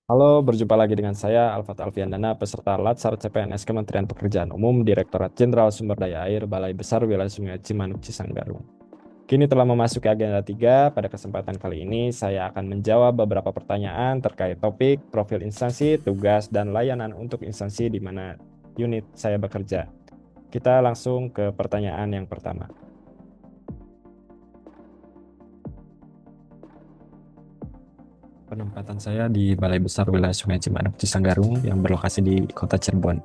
Halo, berjumpa lagi dengan saya, Alfat Alfiandana, peserta Latsar CPNS Kementerian Pekerjaan Umum, Direktorat Jenderal Sumber Daya Air, Balai Besar Wilayah Sungai Cimanuk, Cisanggarung. Kini telah memasuki agenda 3. Pada kesempatan kali ini, saya akan menjawab beberapa pertanyaan terkait topik, profil instansi, tugas, dan layanan untuk instansi di mana unit saya bekerja. Kita langsung ke pertanyaan yang pertama. Penempatan saya di Balai Besar Wilayah Sungai Cimanuk, Cisanggarung, yang berlokasi di Kota Cirebon.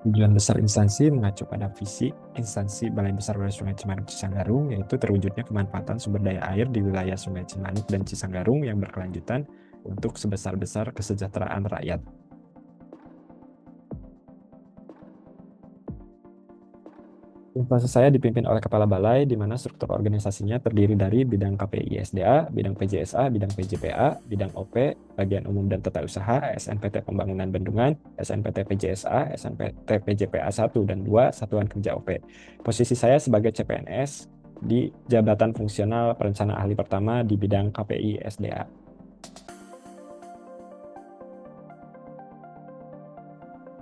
Tujuan besar instansi mengacu pada visi instansi Balai Besar Wilayah Sungai Cimanuk Cisanggarung, yaitu terwujudnya kemanfaatan sumber daya air di wilayah Sungai Cimanuk dan Cisanggarung yang berkelanjutan untuk sebesar-besar kesejahteraan rakyat. Instansi saya dipimpin oleh Kepala Balai, di mana struktur organisasinya terdiri dari bidang KPI SDA, bidang PJSA, bidang PJPA, bidang OP, bagian umum dan tata usaha, SNPT Pembangunan Bendungan, SNPT PJSA, SNPT PJPA 1 dan 2, Satuan Kerja OP. Posisi saya sebagai CPNS di Jabatan Fungsional Perencana Ahli Pertama di bidang KPI SDA.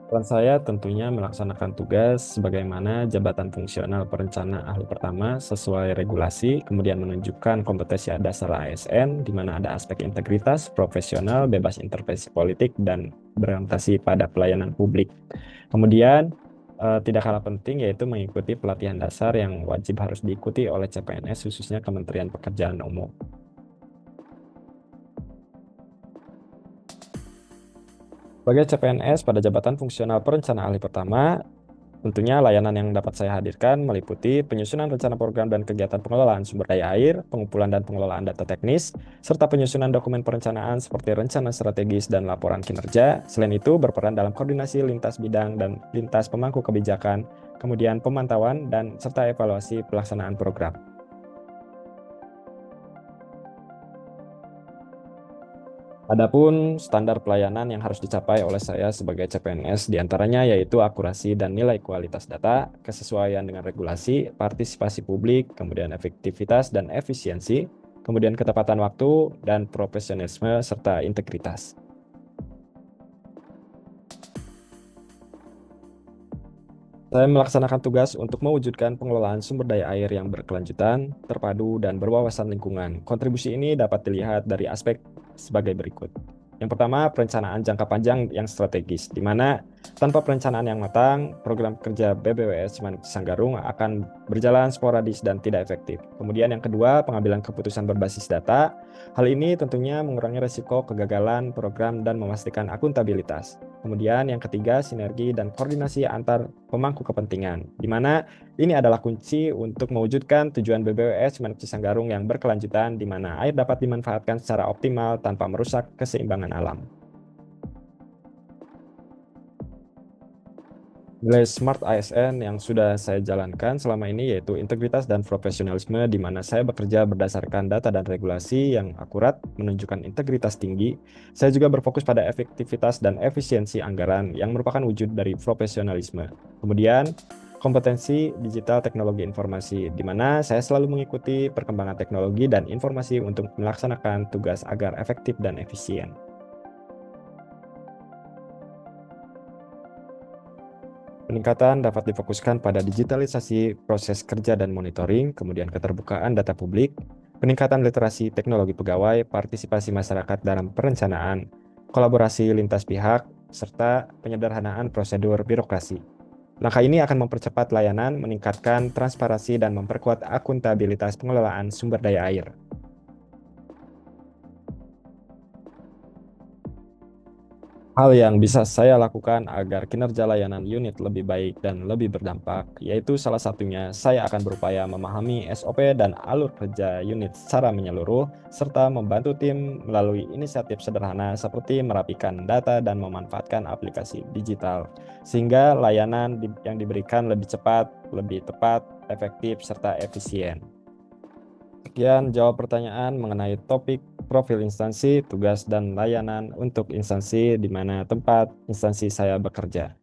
Peran saya tentunya melaksanakan tugas sebagaimana jabatan fungsional perencana ahli pertama sesuai regulasi, kemudian menunjukkan kompetensi dasar ASN, di mana ada aspek integritas, profesional, bebas intervensi politik, dan berorientasi pada pelayanan publik. Kemudian, tidak kalah penting yaitu mengikuti pelatihan dasar yang wajib harus diikuti oleh CPNS, khususnya Kementerian Pekerjaan Umum. Sebagai CPNS pada jabatan fungsional perencana ahli pertama, tentunya layanan yang dapat saya hadirkan meliputi penyusunan rencana program dan kegiatan pengelolaan sumber daya air, pengumpulan dan pengelolaan data teknis, serta penyusunan dokumen perencanaan seperti rencana strategis dan laporan kinerja. Selain itu, berperan dalam koordinasi lintas bidang dan lintas pemangku kebijakan, kemudian pemantauan dan serta evaluasi pelaksanaan program. Adapun standar pelayanan yang harus dicapai oleh saya sebagai CPNS diantaranya yaitu akurasi dan nilai kualitas data, kesesuaian dengan regulasi, partisipasi publik, kemudian efektivitas dan efisiensi, kemudian ketepatan waktu dan profesionalisme serta integritas. Saya melaksanakan tugas untuk mewujudkan pengelolaan sumber daya air yang berkelanjutan, terpadu, dan berwawasan lingkungan. Kontribusi ini dapat dilihat dari aspek sebagai berikut. Yang pertama, perencanaan jangka panjang yang strategis, di mana tanpa perencanaan yang matang, program kerja BBWS Cimanuk Sanggarung akan berjalan sporadis dan tidak efektif. Kemudian yang kedua, pengambilan keputusan berbasis data. Hal ini tentunya mengurangi risiko kegagalan program dan memastikan akuntabilitas. Kemudian yang ketiga, sinergi dan koordinasi antar pemangku kepentingan, di mana ini adalah kunci untuk mewujudkan tujuan BBWS Cimanuk Cisanggarung yang berkelanjutan, di mana air dapat dimanfaatkan secara optimal tanpa merusak keseimbangan alam. Nilai Smart ASN yang sudah saya jalankan selama ini yaitu integritas dan profesionalisme, di mana saya bekerja berdasarkan data dan regulasi yang akurat, menunjukkan integritas tinggi. Saya juga berfokus pada efektivitas dan efisiensi anggaran yang merupakan wujud dari profesionalisme. Kemudian, kompetensi digital teknologi informasi, di mana saya selalu mengikuti perkembangan teknologi dan informasi untuk melaksanakan tugas agar efektif dan efisien. Peningkatan dapat difokuskan pada digitalisasi proses kerja dan monitoring, kemudian keterbukaan data publik, peningkatan literasi teknologi pegawai, partisipasi masyarakat dalam perencanaan, kolaborasi lintas pihak, serta penyederhanaan prosedur birokrasi. Langkah ini akan mempercepat layanan, meningkatkan transparansi, dan memperkuat akuntabilitas pengelolaan sumber daya air. Hal yang bisa saya lakukan agar kinerja layanan unit lebih baik dan lebih berdampak, yaitu salah satunya saya akan berupaya memahami SOP dan alur kerja unit secara menyeluruh, serta membantu tim melalui inisiatif sederhana seperti merapikan data dan memanfaatkan aplikasi digital, sehingga layanan yang diberikan lebih cepat, lebih tepat, efektif, serta efisien. Sekian jawab pertanyaan mengenai topik profil instansi, tugas, dan layanan untuk instansi di mana tempat instansi saya bekerja.